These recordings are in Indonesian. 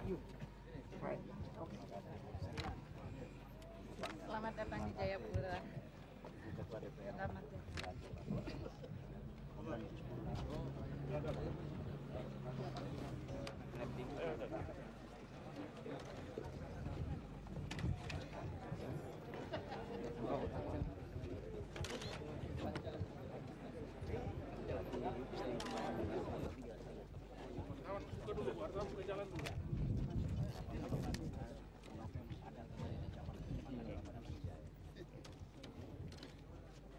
Selamat datang di Jayapura. Selamat datang.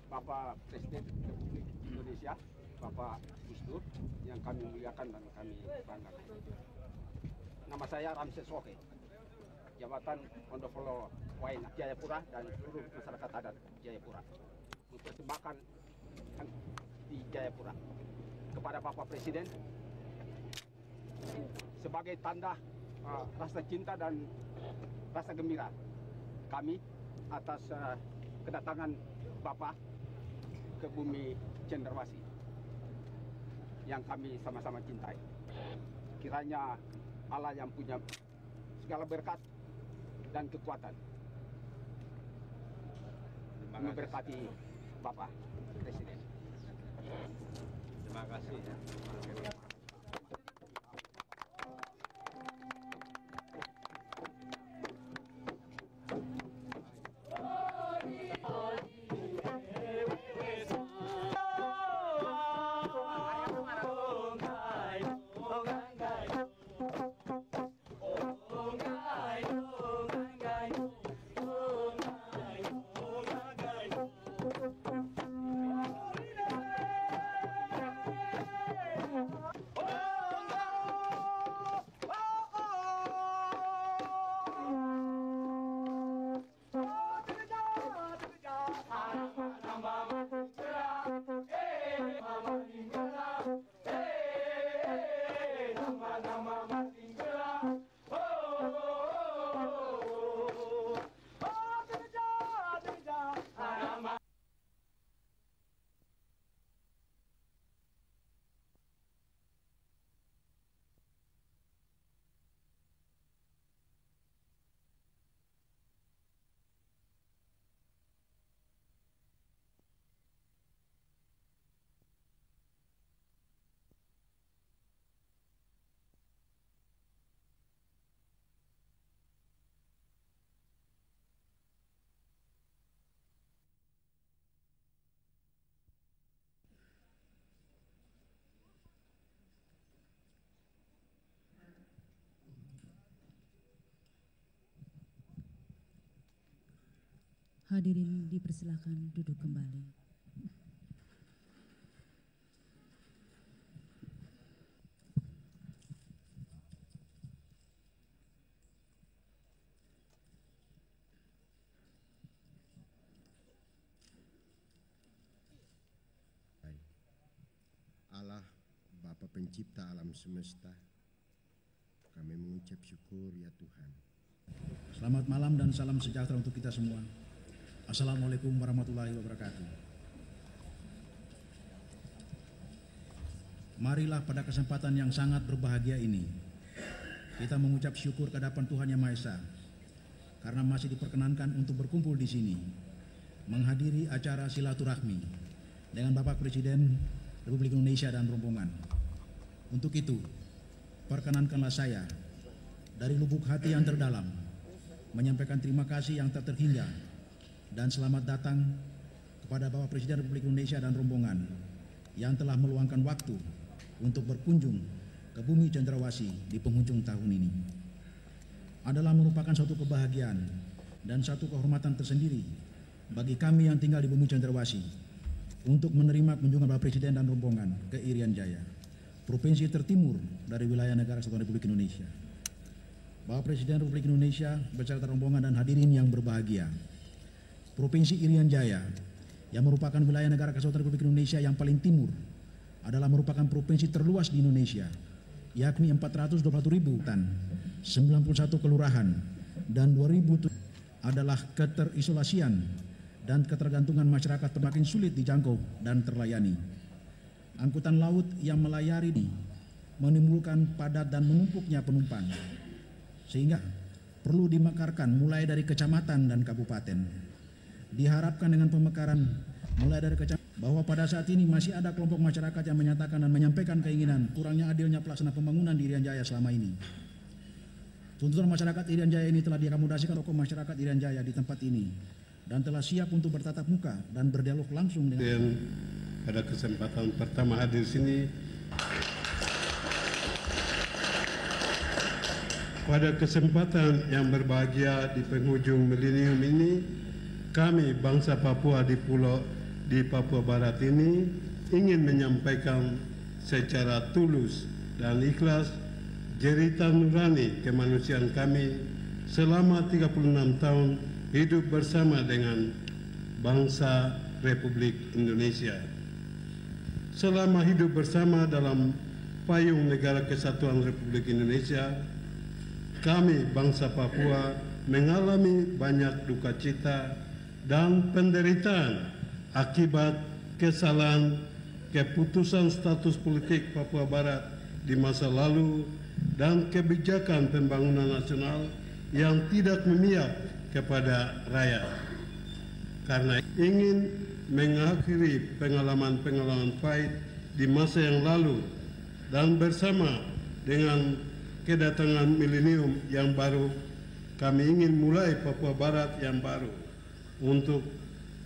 Bapak Presiden Republik Indonesia, Bapak Gus Dur, yang kami muliakan dan kami banggakan. Nama saya Ramses Sohe, Jabatan Ondofolo Waena Jayapura dan seluruh masyarakat adat Jayapura. Mempersembahkan di Jayapura kepada Bapak Presiden sebagai tanda rasa cinta dan rasa gembira kami atas kedatangan Bapak ke bumi Cenderawasih yang kami sama-sama cintai. Kiranya Allah yang punya segala berkat dan kekuatan memberkati Bapak Presiden. Terima kasih. Hadirin dipersilakan duduk kembali. Allah, Bapa Pencipta alam semesta, kami mengucap syukur ya Tuhan. Selamat malam dan salam sejahtera untuk kita semua. Assalamualaikum warahmatullahi wabarakatuh. Marilah pada kesempatan yang sangat berbahagia ini kita mengucap syukur kehadapan Tuhan Yang Maha Esa karena masih diperkenankan untuk berkumpul di sini menghadiri acara silaturahmi dengan Bapak Presiden Republik Indonesia dan rombongan. Untuk itu, perkenankanlah saya dari lubuk hati yang terdalam menyampaikan terima kasih yang tak terhingga dan selamat datang kepada Bapak Presiden Republik Indonesia dan rombongan yang telah meluangkan waktu untuk berkunjung ke bumi Cenderawasih di penghujung tahun ini. Adalah merupakan suatu kebahagiaan dan satu kehormatan tersendiri bagi kami yang tinggal di bumi Cenderawasih untuk menerima kunjungan Bapak Presiden dan rombongan ke Irian Jaya, provinsi tertimur dari wilayah negara Kesatuan Republik Indonesia. Bapak Presiden Republik Indonesia beserta rombongan dan hadirin yang berbahagia, Provinsi Irian Jaya yang merupakan wilayah negara Kesatuan Republik Indonesia yang paling timur adalah merupakan provinsi terluas di Indonesia, yakni 421.000 dan 91 kelurahan dan 2.000 adalah keterisolasian dan ketergantungan masyarakat semakin sulit dijangkau dan terlayani. Angkutan laut yang melayari ini menimbulkan padat dan menumpuknya penumpang sehingga perlu dimekarkan mulai dari kecamatan dan kabupaten. Diharapkan dengan pemekaran mulai dari kecamatan bahwa pada saat ini masih ada kelompok masyarakat yang menyatakan dan menyampaikan keinginan kurangnya adilnya pelaksanaan pembangunan di Irian Jaya selama ini. Tuntutan masyarakat Irian Jaya ini telah diakomodasikan tokoh masyarakat Irian Jaya di tempat ini dan telah siap untuk bertatap muka dan berdialog langsung dengan. Dan pada kesempatan pertama hadir sini, pada kesempatan yang berbahagia di penghujung milenium ini, kami bangsa Papua di Papua Barat ini ingin menyampaikan secara tulus dan ikhlas jeritan nurani kemanusiaan kami selama 36 tahun hidup bersama dengan bangsa Republik Indonesia. Selama hidup bersama dalam payung Negara Kesatuan Republik Indonesia, kami bangsa Papua mengalami banyak duka cita dan penderitaan akibat kesalahan keputusan status politik Papua Barat di masa lalu dan kebijakan pembangunan nasional yang tidak memihak kepada rakyat. Karena ingin mengakhiri pengalaman-pengalaman pahit di masa yang lalu dan bersama dengan kedatangan milenium yang baru, kami ingin mulai Papua Barat yang baru untuk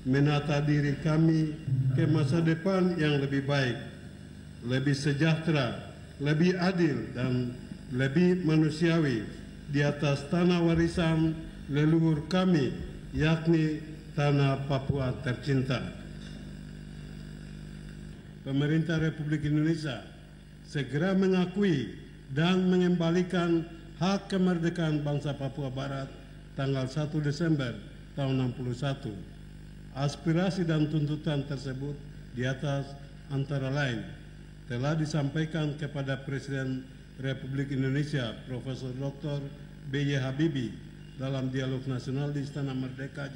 menata diri kami ke masa depan yang lebih baik, lebih sejahtera, lebih adil dan lebih manusiawi di atas tanah warisan leluhur kami, yakni tanah Papua tercinta. Pemerintah Republik Indonesia segera mengakui dan mengembalikan hak kemerdekaan bangsa Papua Barat tanggal 1 Desember tahun 61. Aspirasi dan tuntutan tersebut di atas antara lain telah disampaikan kepada Presiden Republik Indonesia Profesor Dr. B.J. Habibie dalam dialog nasional di Istana Merdeka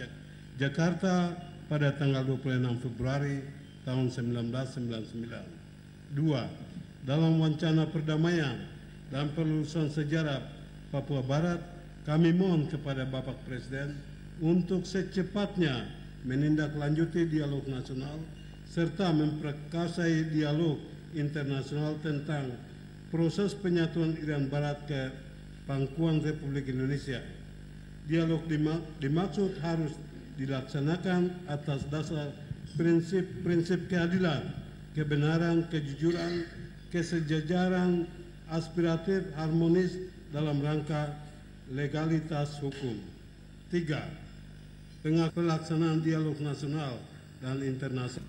Jakarta pada tanggal 26 Februari tahun 1999. 2. Dalam wacana perdamaian dan penelusuran sejarah Papua Barat, kami mohon kepada Bapak Presiden untuk secepatnya menindaklanjuti dialog nasional serta memperkasai dialog internasional tentang proses penyatuan Irian Barat ke pangkuan Republik Indonesia. Dialog dimaksud harus dilaksanakan atas dasar prinsip-prinsip keadilan, kebenaran, kejujuran, kesejajaran, aspiratif, harmonis dalam rangka legalitas hukum. 3. Pelaksanaan dialog nasional dan internasional.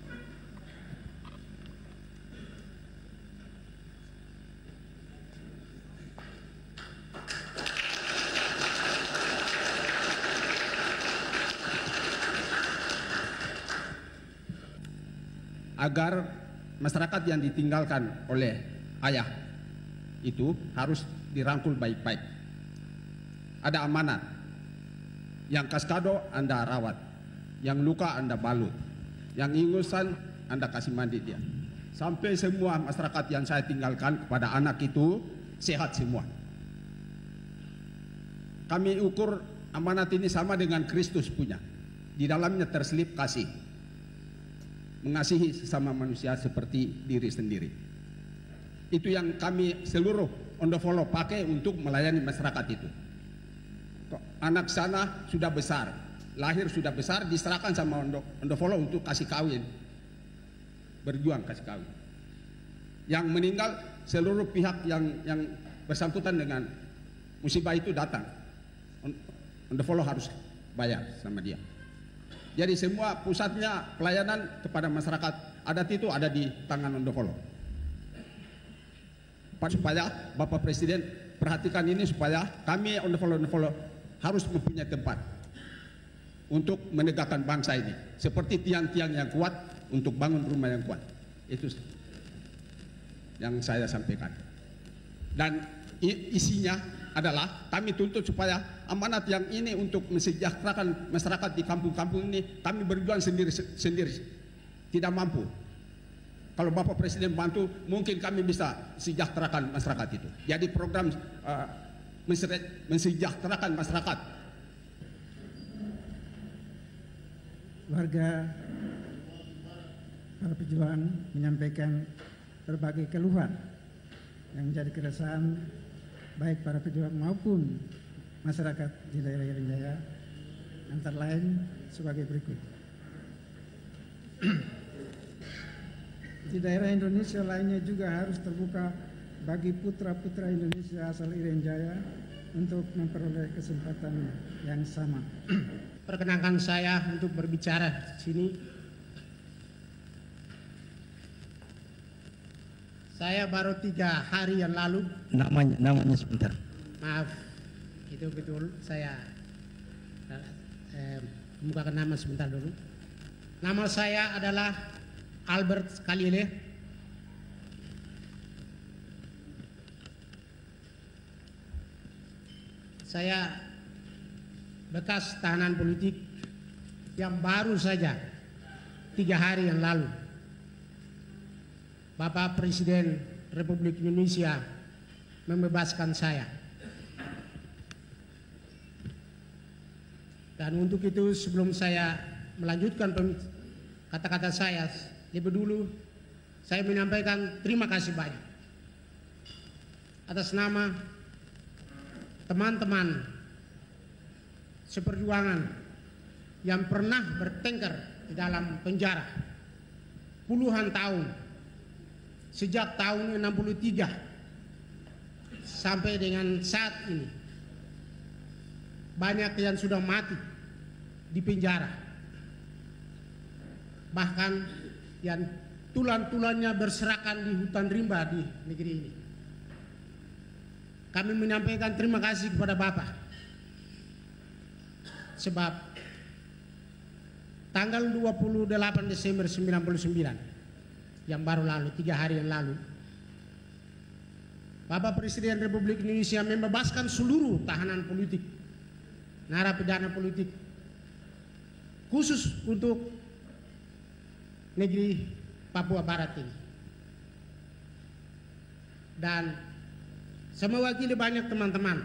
Agar masyarakat yang ditinggalkan oleh ayah itu harus dirangkul baik-baik. Ada amanat. Yang kaskado Anda rawat, yang luka Anda balut, yang ingusan Anda kasih mandi dia. Sampai semua masyarakat yang saya tinggalkan kepada anak itu sehat semua. Kami ukur amanat ini sama dengan Kristus punya. Di dalamnya terselip kasih. Mengasihi sesama manusia seperti diri sendiri. Itu yang kami seluruh Ondofolo pakai untuk melayani masyarakat itu. Anak sana sudah besar, lahir sudah besar, diserahkan sama Ondofolo untuk kasih kawin, berjuang kasih kawin. Yang meninggal seluruh pihak yang bersangkutan dengan musibah itu datang, Ondofolo harus bayar sama dia. Jadi semua pusatnya pelayanan kepada masyarakat adat itu ada di tangan Ondofolo. Supaya Bapak Presiden perhatikan ini, supaya kami Ondofolo harus mempunyai tempat untuk menegakkan bangsa ini. Seperti tiang-tiang yang kuat untuk bangun rumah yang kuat. Itu yang saya sampaikan. Dan isinya adalah kami tuntut supaya amanat yang ini untuk mensejahterakan masyarakat di kampung-kampung ini kami berjuang sendiri, tidak mampu. Kalau Bapak Presiden bantu, mungkin kami bisa sejahterakan masyarakat itu. Jadi program mensejahterakan masyarakat. Warga para pejuang menyampaikan berbagai keluhan yang menjadi keresahan baik para pejuang maupun masyarakat di daerah Irian Jaya, antara lain sebagai berikut. Di daerah Indonesia lainnya juga harus terbuka bagi putra-putra Indonesia asal Irian Jaya untuk memperoleh kesempatan yang sama. Perkenankan saya untuk berbicara di sini. Saya baru 3 hari yang lalu. Namanya sebentar. Maaf, itu betul. Saya bukakan nama sebentar dulu. Nama saya adalah Albert Kalile. Saya bekas tahanan politik yang baru saja 3 hari yang lalu Bapak Presiden Republik Indonesia membebaskan saya. Dan untuk itu sebelum saya melanjutkan kata-kata saya, lebih dulu saya menyampaikan terima kasih banyak atas nama teman-teman seperjuangan yang pernah bertengkar di dalam penjara puluhan tahun, sejak tahun 63 sampai dengan saat ini. Banyak yang sudah mati di penjara, bahkan yang tulang-tulangnya berserakan di hutan rimba di negeri ini. Kami menyampaikan terima kasih kepada Bapak, sebab tanggal 28 Desember 99 yang baru lalu, 3 hari yang lalu, Bapak Presiden Republik Indonesia membebaskan seluruh tahanan politik, narapidana politik, khusus untuk negeri Papua Barat ini. Dan saya mewakili banyak teman-teman,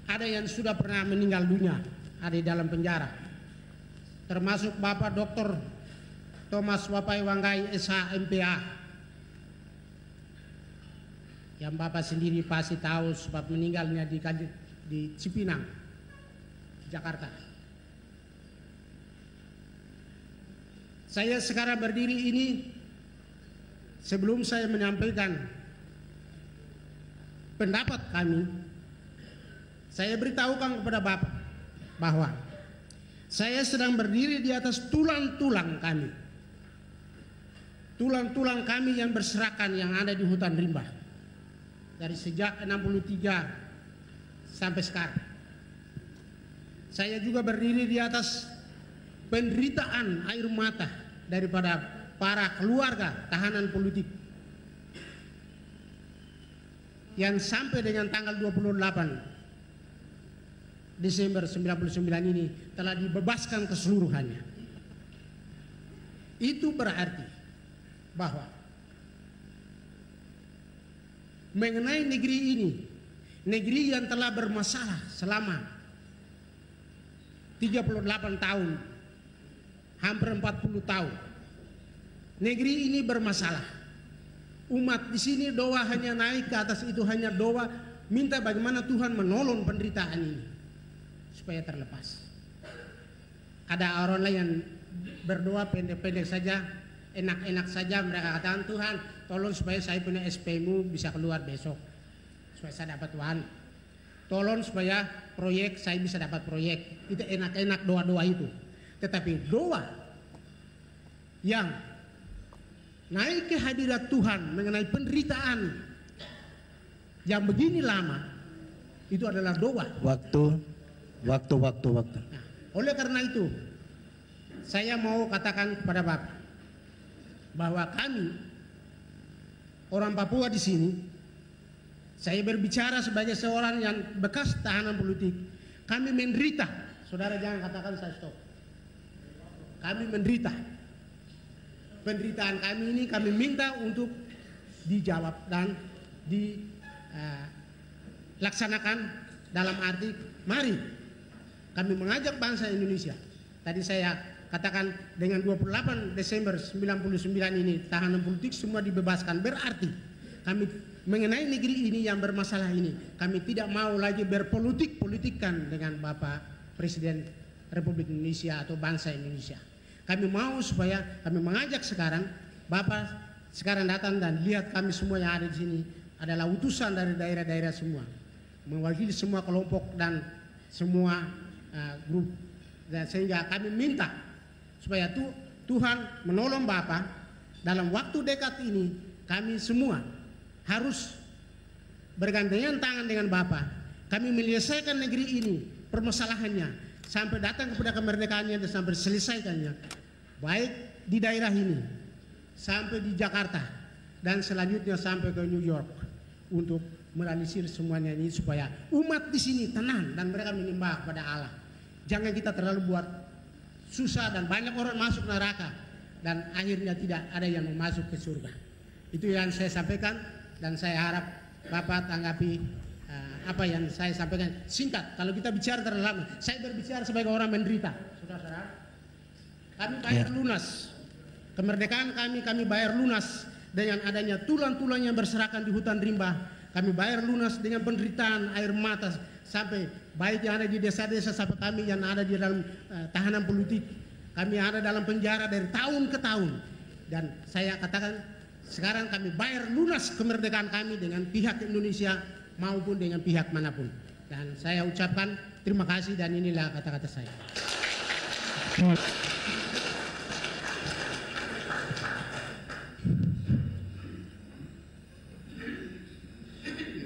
ada yang sudah pernah meninggal dunia, ada di dalam penjara, termasuk Bapak Dr. Thomas Wapai Wanggai SH MPA, yang Bapak sendiri pasti tahu sebab meninggalnya di Cipinang, Jakarta. Saya sekarang berdiri ini sebelum saya menyampaikan pendapat kami, saya beritahukan kepada Bapak bahwa saya sedang berdiri di atas tulang-tulang kami. Tulang-tulang kami yang berserakan yang ada di hutan rimba. Dari sejak 63 sampai sekarang. Saya juga berdiri di atas penderitaan air mata daripada para keluarga tahanan politik yang sampai dengan tanggal 28 Desember 99 ini telah dibebaskan keseluruhannya. Itu berarti bahwa mengenai negeri ini, negeri yang telah bermasalah selama 38 tahun, hampir 40 tahun, negeri ini bermasalah. Umat di sini doa hanya naik ke atas, itu hanya doa minta bagaimana Tuhan menolong penderitaan ini supaya terlepas. Ada orang lain yang berdoa pendek-pendek saja, enak-enak saja, mereka katakan Tuhan tolong supaya saya punya SPMU bisa keluar besok, supaya saya dapat uang. Tolong supaya proyek saya bisa dapat proyek. Itu enak-enak doa-doa itu. Tetapi doa yang naik ke hadirat Tuhan mengenai penderitaan yang begini lama, itu adalah doa. Waktu. Nah, oleh karena itu, saya mau katakan kepada Bapak bahwa kami orang Papua di sini, saya berbicara sebagai seorang yang bekas tahanan politik. Kami menderita. Saudara jangan katakan saya stop. Kami menderita. Penderitaan kami ini kami minta untuk dijawab dan laksanakan dalam arti mari kami mengajak bangsa Indonesia. Tadi saya katakan dengan 28 Desember 99 ini tahanan politik semua dibebaskan, berarti kami mengenai negeri ini yang bermasalah ini kami tidak mau lagi berpolitik-politikan dengan Bapak Presiden Republik Indonesia atau bangsa Indonesia. Kami mau supaya kami mengajak sekarang Bapak sekarang datang dan lihat kami semua yang ada di sini adalah utusan dari daerah-daerah semua, mewakili semua kelompok dan semua grup, dan sehingga kami minta supaya Tuhan menolong Bapak dalam waktu dekat ini. Kami semua harus bergandengan tangan dengan Bapak. Kami menyelesaikan negeri ini permasalahannya sampai datang kepada kemerdekaannya dan sampai selesaikannya, baik di daerah ini sampai di Jakarta dan selanjutnya sampai ke New York, untuk merealisir semuanya ini supaya umat di sini tenang dan mereka menyembah kepada Allah. Jangan kita terlalu buat susah dan banyak orang masuk neraka dan akhirnya tidak ada yang mau masuk ke surga. Itu yang saya sampaikan dan saya harap Bapak tanggapi apa yang saya sampaikan singkat. Kalau kita bicara terlalu lama, saya berbicara sebagai orang menderita. Saudara-saudara, kami bayar lunas kemerdekaan kami bayar lunas dengan adanya tulang-tulang yang berserakan di hutan rimba. Kami bayar lunas dengan penderitaan air mata sampai baik yang ada di desa-desa sampai kami yang ada di dalam tahanan politik. Kami ada dalam penjara dari tahun ke tahun. Dan saya katakan sekarang kami bayar lunas kemerdekaan kami dengan pihak Indonesia maupun dengan pihak manapun. Dan saya ucapkan terima kasih dan inilah kata-kata saya.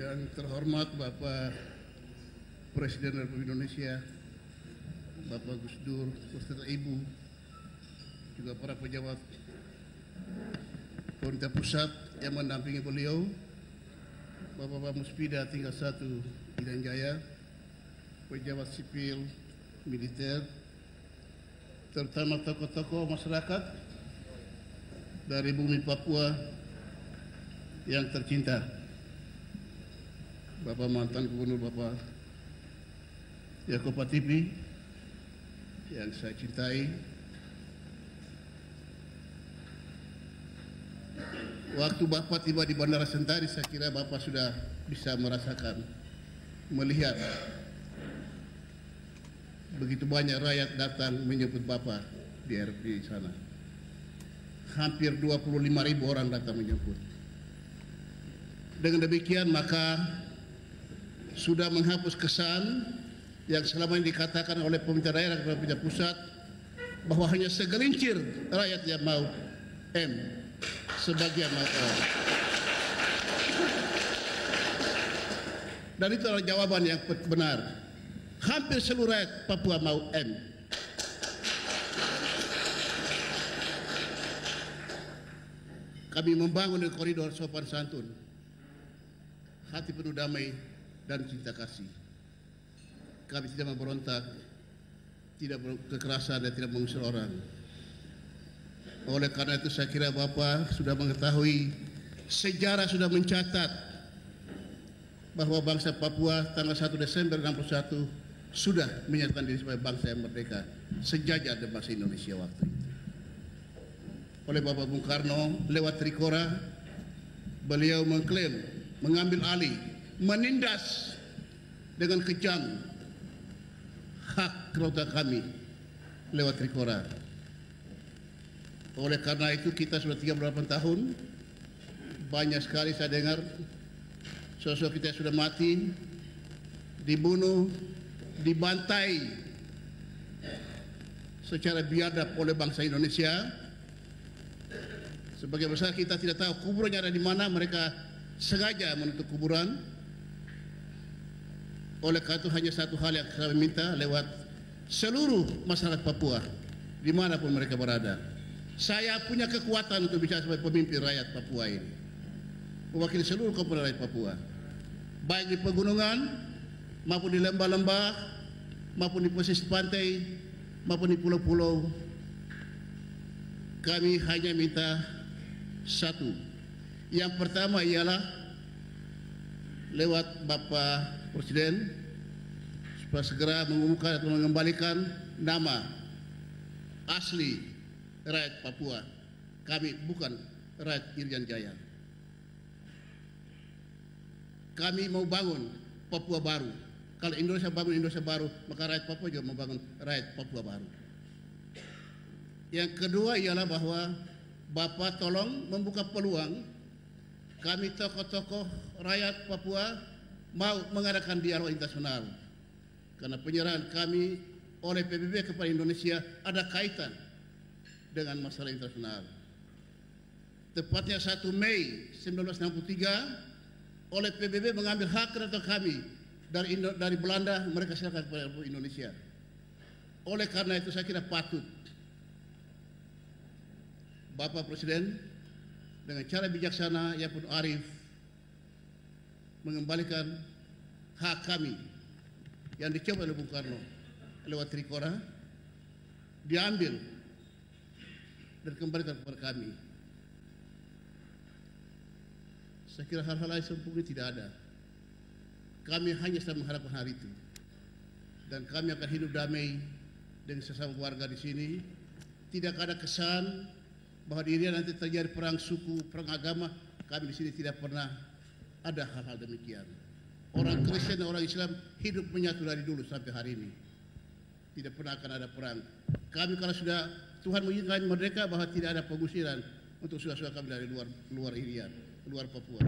Yang terhormat Bapak Presiden Republik Indonesia, Bapak Gus Dur, beserta Ibu, juga para pejabat pemerintah pusat yang mendampingi beliau, Bapak Muspida tingkat 1 Irian Jaya, pejabat sipil, militer, terutama tokoh-tokoh masyarakat dari bumi Papua yang tercinta, Bapak mantan Gubernur Bapak Yaakob Patipi yang saya cintai, waktu Bapak tiba di Bandara Sentani, saya kira Bapak sudah bisa merasakan, melihat begitu banyak rakyat datang menyebut Bapak di RP sana. Hampir 25.000 orang datang menyebut. Dengan demikian maka sudah menghapus kesan yang selama ini dikatakan oleh pemerintah daerah kepada pemerintah pusat bahwa hanya segelincir rakyat yang mau M, sebagian mau O. Dan itu adalah jawaban yang benar. Hampir seluruh rakyat Papua mau M. Kami membangun koridor sopan santun, hati penuh damai dan cinta kasih. Kami tidak memberontak, tidak kekerasan dan tidak mengusir orang. Oleh karena itu saya kira Bapak sudah mengetahui, sejarah sudah mencatat bahwa bangsa Papua tanggal 1 Desember 61 sudah menyatakan diri sebagai bangsa yang merdeka, sejajar dengan bangsa Indonesia waktu itu. Oleh Bapak Bung Karno lewat Trikora, beliau mengklaim, mengambil alih, menindas dengan kejam hak keluarga kami lewat Trikora. Oleh karena itu kita sudah 38 tahun, banyak sekali saya dengar sosok kita sudah mati, dibunuh, dibantai secara biadab oleh bangsa Indonesia. Sebagian besar kita tidak tahu kuburannya ada di mana, mereka sengaja menutup kuburan. Oleh karena itu hanya satu hal yang saya minta lewat seluruh masyarakat Papua, dimanapun mereka berada. Saya punya kekuatan untuk bicara sebagai pemimpin rakyat Papua ini, mewakili seluruh komponen rakyat Papua, baik di pegunungan maupun di lembah-lembah, maupun di pesisir pantai, maupun di pulau-pulau. Kami hanya minta satu. Yang pertama ialah lewat Bapak Presiden supaya segera mengumumkan atau mengembalikan nama asli rakyat Papua. Kami bukan rakyat Irian Jaya. Kami mau bangun Papua baru. Kalau Indonesia bangun Indonesia baru, maka rakyat Papua juga mau bangun rakyat Papua baru. Yang kedua ialah bahwa Bapak tolong membuka peluang kami tokoh-tokoh rakyat Papua mau mengadakan dialog internasional. Karena penyerahan kami oleh PBB kepada Indonesia ada kaitan dengan masalah internasional. Tepatnya 1 Mei 1963 oleh PBB mengambil hak kedaulatan kami dari Belanda, mereka serahkan kepada Indonesia. Oleh karena itu saya kira patut Bapak Presiden dengan cara bijaksana yang pun arif mengembalikan hak kami yang dicoba oleh Bung Karno lewat Trikora, diambil dan kembalikan kepada kami. Saya kira hal-hal lain sempurna tidak ada. Kami hanya sedang mengharapkan hari itu, dan kami akan hidup damai dengan sesama warga di sini. Tidak ada kesan bahwa dirinya nanti terjadi perang suku, perang agama. Kami di sini tidak pernah ada hal-hal demikian. Orang Kristen dan orang Islam hidup menyatu dari dulu sampai hari ini. Tidak pernah akan ada perang. Kami kalau sudah Tuhan mengizinkan merdeka bahwa tidak ada pengusiran untuk saudara-saudara kami dari luar Irian, luar Papua.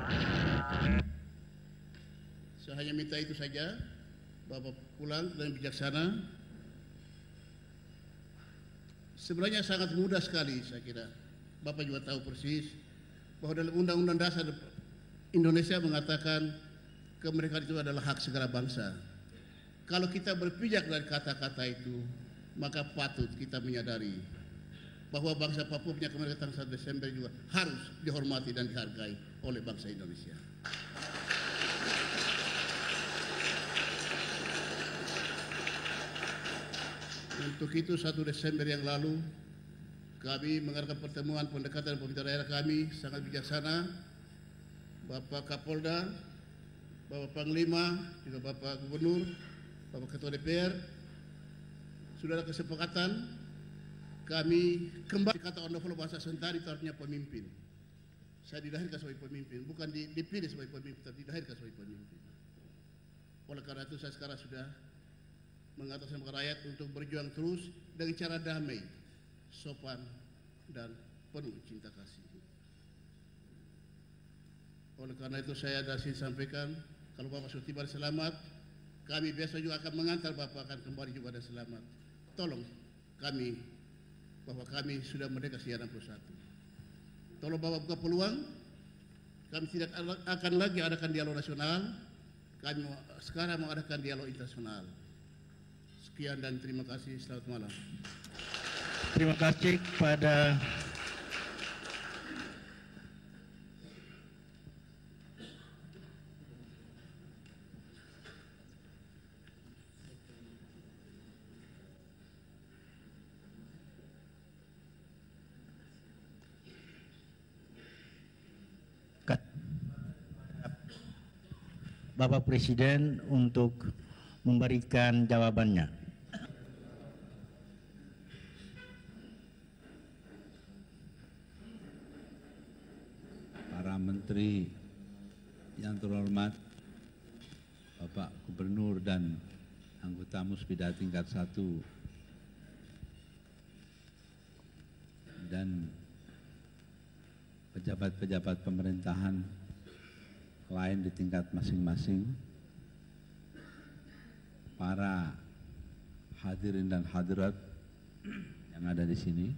Saya hanya minta itu saja, Bapak pulang dan bijaksana. Sebenarnya sangat mudah sekali saya kira. Bapak juga tahu persis bahwa dalam Undang-Undang Dasar Indonesia mengatakan kemerdekaan itu adalah hak segala bangsa. Kalau kita berpijak dari kata-kata itu, maka patut kita menyadari bahwa bangsa Papua punya kemerdekaan 1 Desember juga harus dihormati dan dihargai oleh bangsa Indonesia. Untuk itu 1 Desember yang lalu kami mengadakan pertemuan pendekatan pemerintah daerah kami sangat bijaksana. Bapak Kapolda, Bapak Panglima, juga Bapak Gubernur, Bapak Ketua DPR, sudah ada kesepakatan kami kembali kata Ondofolo bahasa Sentari itu artinya pemimpin. Saya dilahirkan sebagai pemimpin, bukan dipilih sebagai pemimpin, tapi dilahirkan sebagai pemimpin. Oleh karena itu saya sekarang sudah mengatasnamakan rakyat untuk berjuang terus dengan cara damai, sopan, dan penuh cinta kasih. Oleh karena itu saya dari sampaikan, kalau Bapak sudah tiba selamat, kami biasa juga akan mengantar Bapak akan kembali juga dan selamat. Tolong kami, bahwa kami sudah merdeka sejak 61. Tolong Bapak buka peluang, kami tidak akan lagi adakan dialog nasional, kami sekarang mengadakan dialog internasional. Sekian dan terima kasih, selamat malam. Terima kasih kepada Bapak Presiden untuk memberikan jawabannya. Para menteri yang terhormat, Bapak Gubernur dan anggota Muspida tingkat 1 dan pejabat-pejabat pemerintahan lain di tingkat masing-masing, para hadirin dan hadirat yang ada di sini.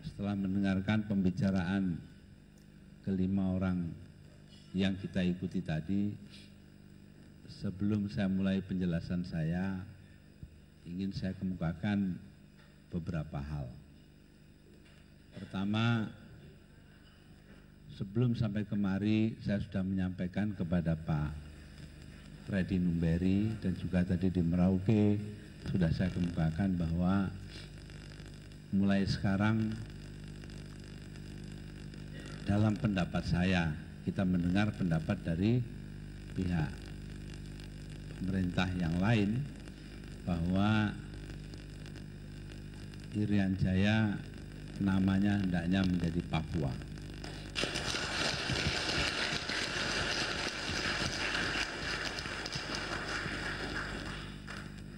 Setelah mendengarkan pembicaraan kelima orang yang kita ikuti tadi, sebelum saya mulai penjelasan saya, ingin saya kemukakan beberapa hal. Pertama, sebelum sampai kemari saya sudah menyampaikan kepada Pak Freddy Numberi dan juga tadi di Merauke sudah saya kemukakan bahwa mulai sekarang dalam pendapat saya, kita mendengar pendapat dari pihak pemerintah yang lain bahwa Irian Jaya namanya hendaknya menjadi Papua.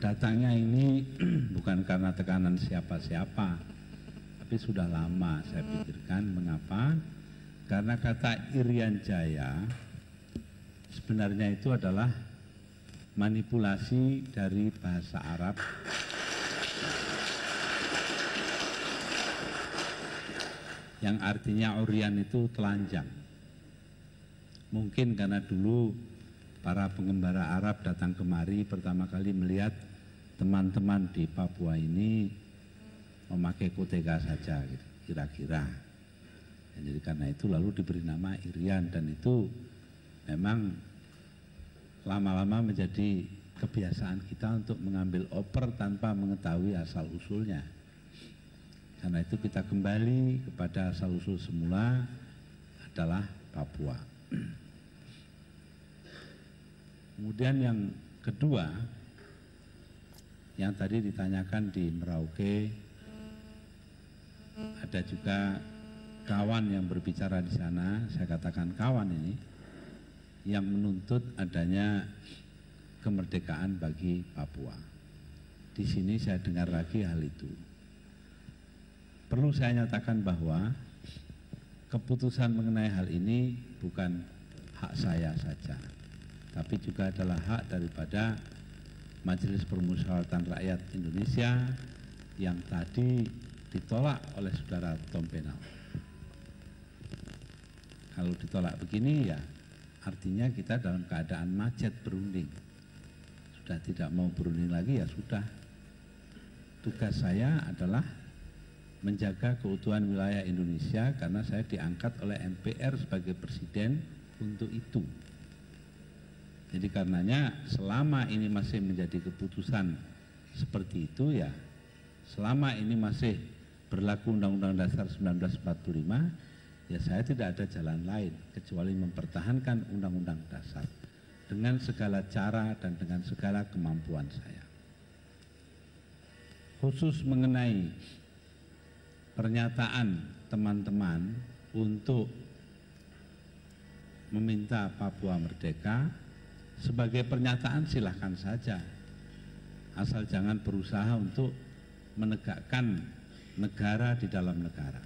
Datangnya ini bukan karena tekanan siapa-siapa, tapi sudah lama saya pikirkan. Mengapa? Karena kata Irian Jaya sebenarnya itu adalah manipulasi dari bahasa Arab yang artinya Orian itu telanjang. Mungkin karena dulu para pengembara Arab datang kemari pertama kali melihat teman-teman di Papua ini memakai kotega saja, gitu, kira-kira. Jadi karena itu lalu diberi nama Irian, dan itu memang lama-lama menjadi kebiasaan kita untuk mengambil oper tanpa mengetahui asal-usulnya. Karena itu kita kembali kepada asal-usul semula adalah Papua. Kemudian yang kedua, yang tadi ditanyakan di Merauke, ada juga kawan yang berbicara di sana, saya katakan kawan ini, yang menuntut adanya kemerdekaan bagi Papua. Di sini saya dengar lagi hal itu. Perlu saya nyatakan bahwa keputusan mengenai hal ini bukan hak saya saja, tapi juga adalah hak daripada Majelis Permusyawaratan Rakyat Indonesia yang tadi ditolak oleh saudara Tom Penal. Kalau ditolak begini ya artinya kita dalam keadaan macet berunding. Sudah tidak mau berunding lagi ya sudah. Tugas saya adalah menjaga keutuhan wilayah Indonesia karena saya diangkat oleh MPR sebagai presiden untuk itu. Jadi karenanya selama ini masih menjadi keputusan seperti itu ya, selama ini masih berlaku Undang-Undang Dasar 1945, ya saya tidak ada jalan lain kecuali mempertahankan Undang-Undang Dasar dengan segala cara dan dengan segala kemampuan saya. Khusus mengenai pernyataan teman-teman untuk meminta Papua merdeka, sebagai pernyataan silahkan saja, asal jangan berusaha untuk menegakkan negara di dalam negara.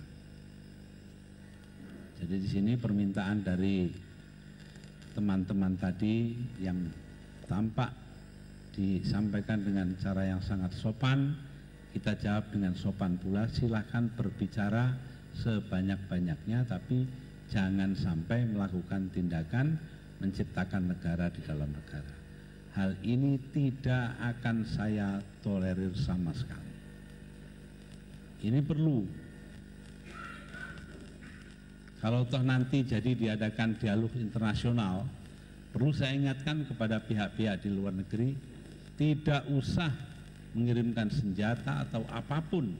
Jadi di sini permintaan dari teman-teman tadi yang tampak disampaikan dengan cara yang sangat sopan, kita jawab dengan sopan pula, silahkan berbicara sebanyak-banyaknya, tapi jangan sampai melakukan tindakan menciptakan negara di dalam negara. Hal ini tidak akan saya tolerir sama sekali. Ini perlu. Kalau toh nanti jadi diadakan dialog internasional, perlu saya ingatkan kepada pihak-pihak di luar negeri, tidak usah mengirimkan senjata atau apapun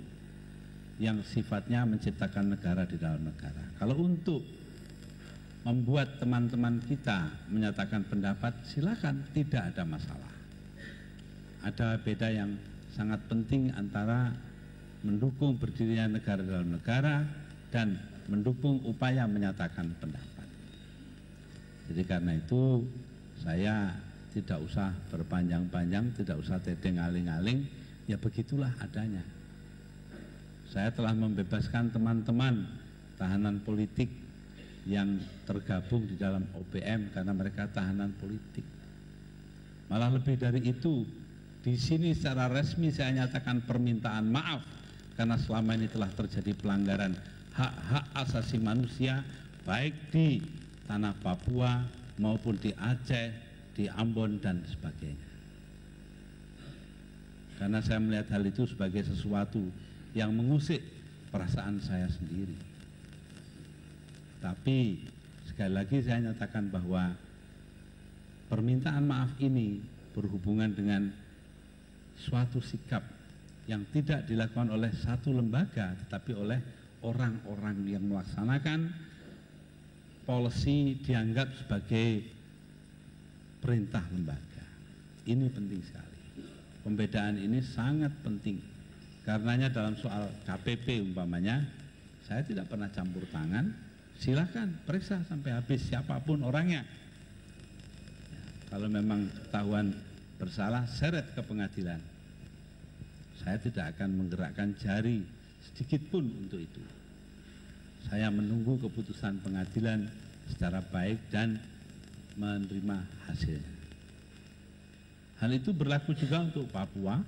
yang sifatnya menciptakan negara di dalam negara. Kalau untuk membuat teman-teman kita menyatakan pendapat, silakan, tidak ada masalah. Ada beda yang sangat penting antara mendukung berdirinya negara dalam negara dan mendukung upaya menyatakan pendapat. Jadi karena itu saya tidak usah berpanjang-panjang, tidak usah tedeng aling-aling, ya begitulah adanya. Saya telah membebaskan teman-teman tahanan politik yang tergabung di dalam OPM karena mereka tahanan politik. Malah lebih dari itu, di sini secara resmi saya nyatakan permintaan maaf karena selama ini telah terjadi pelanggaran hak-hak asasi manusia baik di tanah Papua maupun di Aceh, di Ambon dan sebagainya. Karena saya melihat hal itu sebagai sesuatu yang mengusik perasaan saya sendiri. Tapi sekali lagi saya nyatakan bahwa permintaan maaf ini berhubungan dengan suatu sikap yang tidak dilakukan oleh satu lembaga tetapi oleh orang-orang yang melaksanakan policy dianggap sebagai perintah lembaga. Ini penting sekali. Pembedaan ini sangat penting. Karenanya dalam soal KPP umpamanya, saya tidak pernah campur tangan. Silakan periksa sampai habis siapapun orangnya. Ya, kalau memang ketahuan bersalah, seret ke pengadilan. Saya tidak akan menggerakkan jari sedikit pun untuk itu. Saya menunggu keputusan pengadilan secara baik dan menerima hasilnya. Hal itu berlaku juga untuk Papua,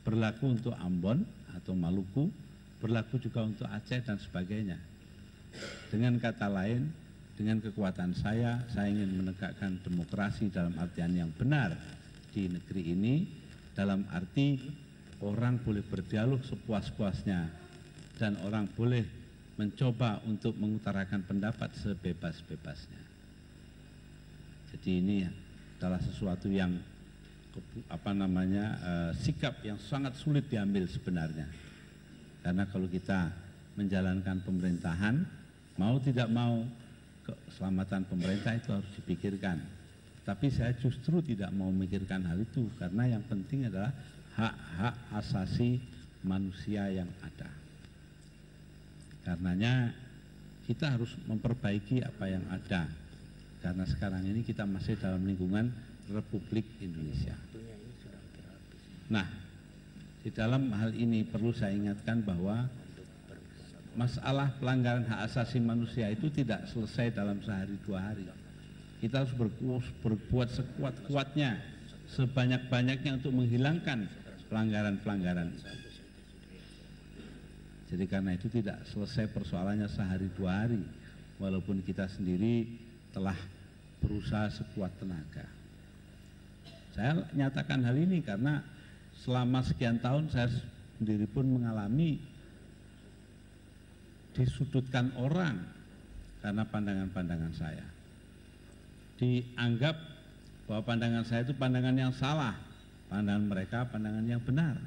berlaku untuk Ambon atau Maluku, berlaku juga untuk Aceh dan sebagainya. Dengan kata lain, dengan kekuatan saya ingin menegakkan demokrasi dalam artian yang benar di negeri ini, dalam arti orang boleh berdialog sepuas-puasnya dan orang boleh mencoba untuk mengutarakan pendapat sebebas-bebasnya. Jadi ini adalah sesuatu yang sikap yang sangat sulit diambil sebenarnya. Karena kalau kita menjalankan pemerintahan, mau tidak mau keselamatan pemerintah itu harus dipikirkan. Tapi saya justru tidak mau memikirkan hal itu karena yang penting adalah hak-hak asasi manusia yang ada. Karenanya kita harus memperbaiki apa yang ada. Karena sekarang ini kita masih dalam lingkungan Republik Indonesia. Nah, di dalam hal ini perlu saya ingatkan bahwa masalah pelanggaran hak asasi manusia itu tidak selesai dalam sehari dua hari. Kita harus berbuat sekuat-kuatnya, sebanyak-banyaknya untuk menghilangkan pelanggaran-pelanggaran. Jadi karena itu tidak selesai persoalannya sehari dua hari, walaupun kita sendiri telah berusaha sekuat tenaga. Saya nyatakan hal ini karena selama sekian tahun saya sendiri pun mengalami disudutkan orang karena pandangan-pandangan saya. Dianggap bahwa pandangan saya itu pandangan yang salah, pandangan mereka pandangan yang benar.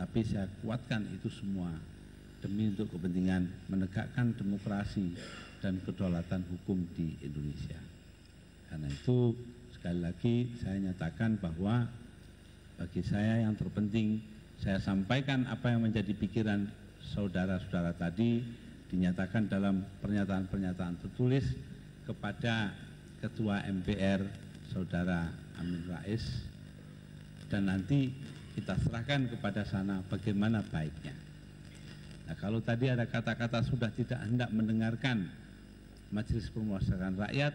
Tapi saya kuatkan itu semua demi untuk kepentingan menegakkan demokrasi dan kedaulatan hukum di Indonesia. Karena itu sekali lagi saya nyatakan bahwa bagi saya yang terpenting saya sampaikan apa yang menjadi pikiran saudara-saudara tadi, dinyatakan dalam pernyataan-pernyataan tertulis kepada Ketua MPR Saudara Amin Rais, dan nanti kita serahkan kepada sana bagaimana baiknya. Nah, kalau tadi ada kata-kata sudah tidak hendak mendengarkan Majelis Permusyawaratan Rakyat,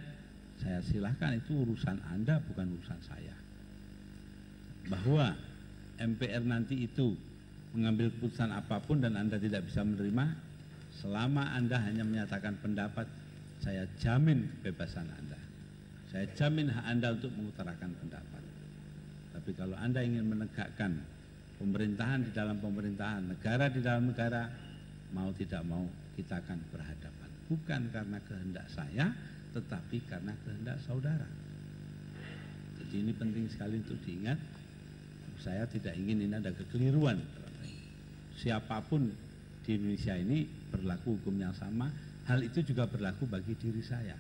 saya silahkan, itu urusan Anda bukan urusan saya. Bahwa MPR nanti itu mengambil keputusan apapun dan Anda tidak bisa menerima, selama Anda hanya menyatakan pendapat, saya jamin kebebasan Anda. Saya jamin hak Anda untuk mengutarakan pendapat. Tapi kalau Anda ingin menegakkan pemerintahan di dalam pemerintahan, negara di dalam negara, mau tidak mau kita akan berhadapan. Bukan karena kehendak saya, tetapi karena kehendak saudara. Jadi ini penting sekali untuk diingat. Saya tidak ingin ini ada kekeliruan. Siapapun di Indonesia ini berlaku hukum yang sama. Hal itu juga berlaku bagi diri saya.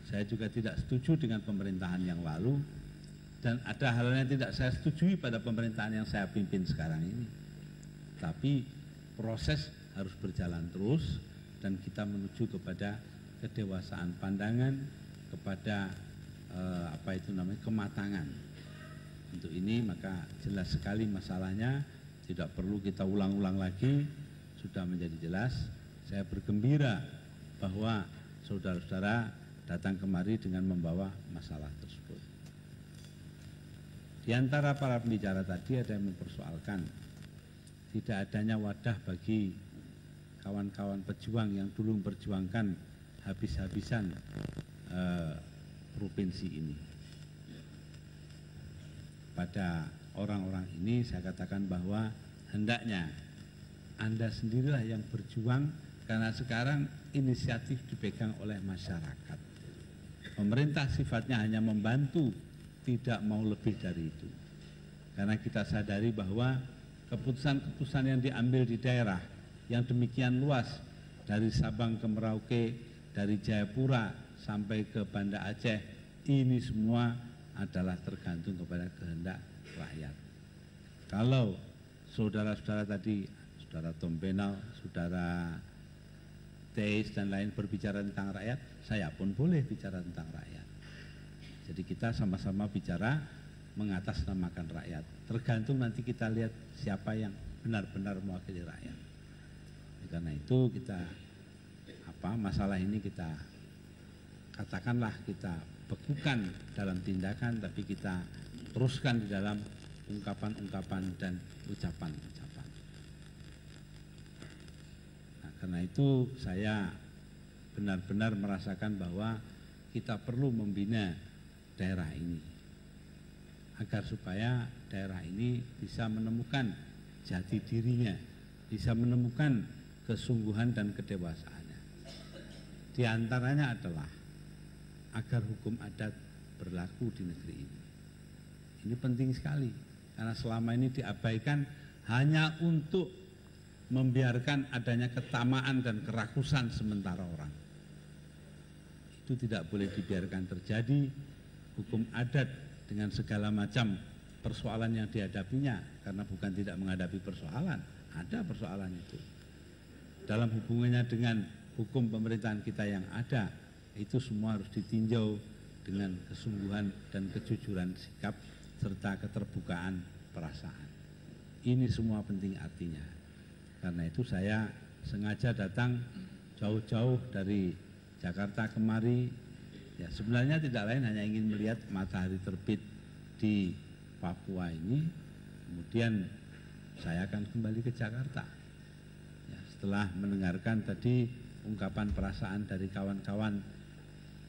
Saya juga tidak setuju dengan pemerintahan yang lalu, dan ada hal yang tidak saya setujui pada pemerintahan yang saya pimpin sekarang ini. Tapi proses harus berjalan terus dan kita menuju kepada kedewasaan pandangan, kepada kematangan. Untuk ini maka jelas sekali masalahnya, tidak perlu kita ulang-ulang lagi, sudah menjadi jelas. Saya bergembira bahwa saudara-saudara datang kemari dengan membawa masalah tersebut. Di antara para pembicara tadi ada yang mempersoalkan tidak adanya wadah bagi kawan-kawan pejuang yang dulu memperjuangkan habis-habisan provinsi ini. Pada orang-orang ini saya katakan bahwa hendaknya Anda sendirilah yang berjuang, karena sekarang inisiatif dipegang oleh masyarakat. Pemerintah sifatnya hanya membantu, tidak mau lebih dari itu. Karena kita sadari bahwa keputusan-keputusan yang diambil di daerah yang demikian luas, dari Sabang ke Merauke, dari Jayapura sampai ke Banda Aceh, ini semua adalah tergantung kepada kehendak rakyat. Kalau saudara-saudara tadi, saudara Tom Benal, saudara Teis dan lain berbicara tentang rakyat, saya pun boleh bicara tentang rakyat. Jadi kita sama-sama bicara mengatasnamakan rakyat. Tergantung nanti kita lihat siapa yang benar-benar mewakili rakyat. Karena itu kita masalah ini kita katakanlah kita bekukan dalam tindakan, tapi kita teruskan di dalam ungkapan-ungkapan dan ucapan-ucapan. Nah, karena itu saya benar-benar merasakan bahwa kita perlu membina daerah ini agar supaya daerah ini bisa menemukan jati dirinya, bisa menemukan kesungguhan dan kedewasaannya. Di antaranya adalah agar hukum adat berlaku di negeri ini. Ini penting sekali karena selama ini diabaikan hanya untuk membiarkan adanya ketamaan dan kerakusan sementara orang. Itu tidak boleh dibiarkan terjadi. Hukum adat dengan segala macam persoalan yang dihadapinya, karena bukan tidak menghadapi persoalan, ada persoalan itu. Dalam hubungannya dengan hukum pemerintahan kita yang ada, itu semua harus ditinjau dengan kesungguhan dan kejujuran sikap serta keterbukaan perasaan. Ini semua penting artinya. Karena itu saya sengaja datang jauh-jauh dari Jakarta kemari. Ya, sebenarnya tidak lain hanya ingin melihat matahari terbit di Papua ini. Kemudian saya akan kembali ke Jakarta. Ya, setelah mendengarkan tadi ungkapan perasaan dari kawan-kawan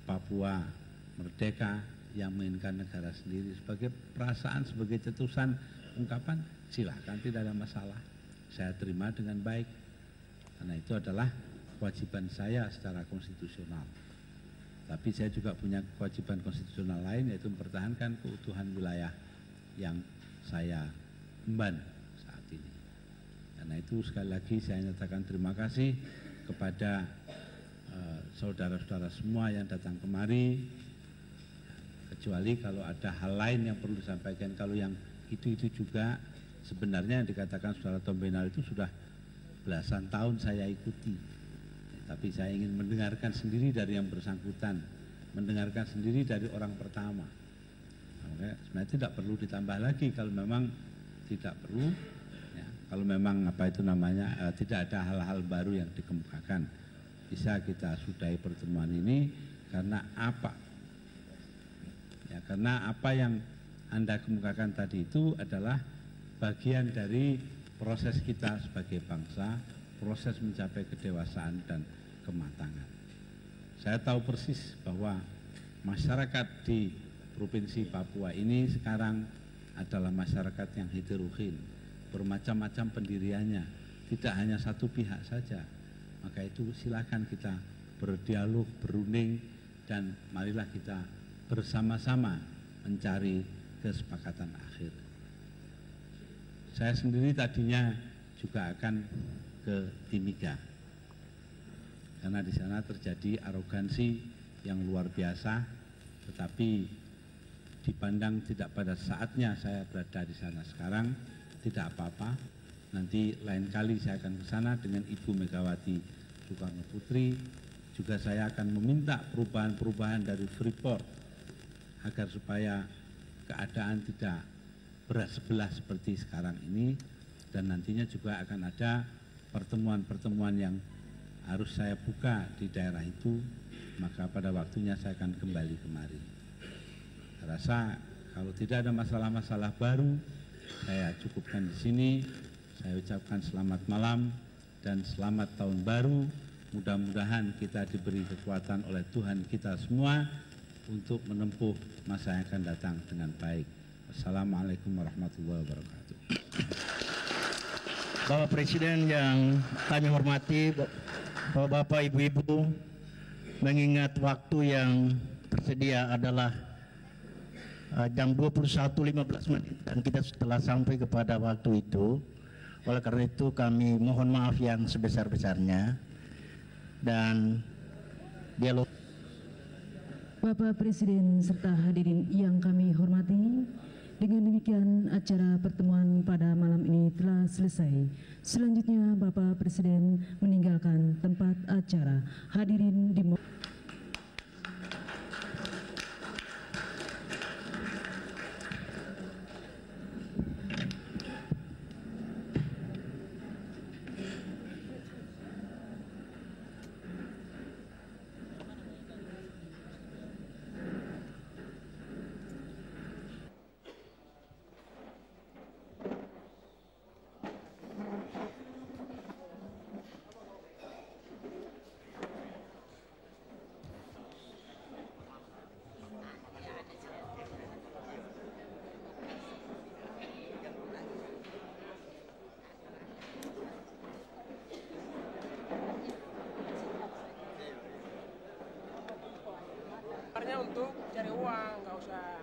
Papua Merdeka yang menginginkan negara sendiri, sebagai perasaan, sebagai cetusan ungkapan, silakan, tidak ada masalah. Saya terima dengan baik, karena itu adalah kewajiban saya secara konstitusional. Tapi saya juga punya kewajiban konstitusional lain, yaitu mempertahankan keutuhan wilayah yang saya emban saat ini. Karena itu sekali lagi saya nyatakan terima kasih kepada saudara-saudara semua yang datang kemari, kecuali kalau ada hal lain yang perlu disampaikan. Kalau yang itu juga sebenarnya yang dikatakan saudara Tom Benal itu sudah belasan tahun saya ikuti, tapi saya ingin mendengarkan sendiri dari yang bersangkutan, mendengarkan sendiri dari orang pertama. Nah, sebenarnya tidak perlu ditambah lagi kalau memang tidak perlu, ya, kalau memang tidak ada hal-hal baru yang dikemukakan. Bisa kita sudahi pertemuan ini karena apa? Ya, karena apa yang Anda kemukakan tadi itu adalah bagian dari proses kita sebagai bangsa, proses mencapai kedewasaan dan kematangan. Saya tahu persis bahwa masyarakat di Provinsi Papua ini sekarang adalah masyarakat yang heterogen, bermacam-macam pendiriannya, tidak hanya satu pihak saja. Maka itu silakan kita berdialog, berunding, dan marilah kita bersama-sama mencari kesepakatan akhir. Saya sendiri tadinya juga akan ke Timika, karena di sana terjadi arogansi yang luar biasa, tetapi dipandang tidak pada saatnya saya berada di sana sekarang, tidak apa-apa. Nanti lain kali saya akan ke sana dengan Ibu Megawati Soekarno Putri. Juga saya akan meminta perubahan-perubahan dari Freeport agar supaya keadaan tidak berat sebelah seperti sekarang ini, dan nantinya juga akan ada pertemuan-pertemuan yang harus saya buka di daerah itu, maka pada waktunya saya akan kembali kemari. Saya rasa kalau tidak ada masalah-masalah baru, saya cukupkan di sini. Saya ucapkan selamat malam dan selamat tahun baru. Mudah-mudahan kita diberi kekuatan oleh Tuhan kita semua untuk menempuh masa yang akan datang dengan baik. Wassalamualaikum warahmatullahi wabarakatuh. Bapak Presiden yang kami hormati, Bapak Ibu-Ibu, mengingat waktu yang tersedia adalah jam 21.15 dan kita setelah sampai kepada waktu itu. Oleh karena itu kami mohon maaf yang sebesar-besarnya, dan dialog. Bapak Presiden serta hadirin yang kami hormati, dengan demikian acara pertemuan pada malam ini telah selesai. Selanjutnya Bapak Presiden meninggalkan tempat acara. Hadirin di untuk cari uang, nggak usah.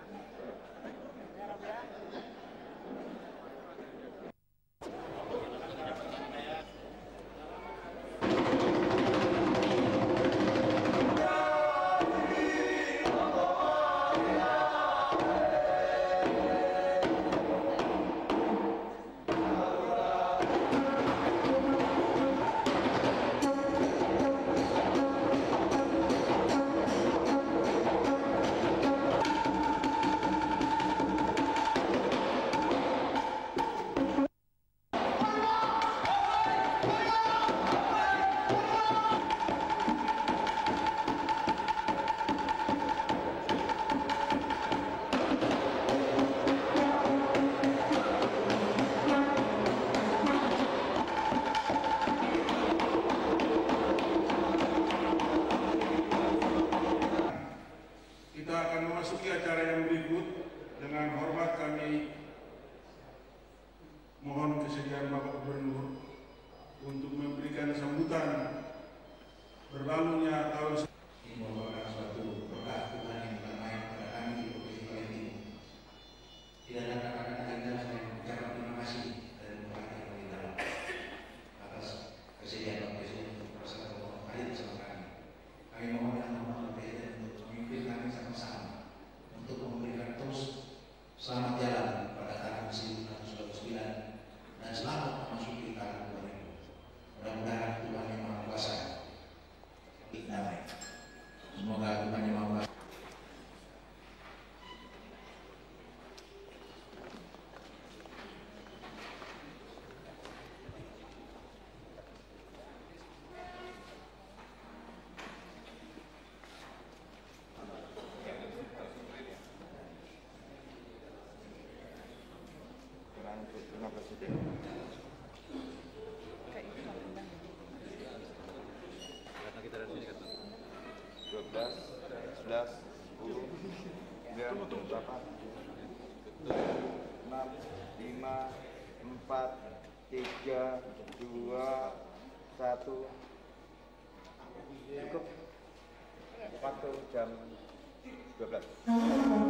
memasuki acara yang berikut, dengan hormat kami mohon kesediaan Bapak Gubernur untuk memberikan sambutan berlalunya tahun ini merupakan suatu berkah Tuhan yang bermain pada kami di Provinsi Palembang. Tidak ada kata-kata indah selain mengucapkan terima kasih dan mengucapkan yang dalam atas kesediaan Bapak Presiden untuk bersama hadir bersama kami. Kami mohon dengan Bapak Presiden untuk memimpin kami sama-sama untuk memberikan terus selamat jalan pada tahun 1999 dan selamat memasuki tahun 2000. Mudah-mudahan Tuhan Yang Maha Kuasa damai. Semoga Tuhan Yang Maha Kuasa Terima Presiden. Karena kita dari sini kan 12, 11, 10, 9, 8, 7, 6, 5, 4, 3, 2, 1. Cukup waktu jam 12.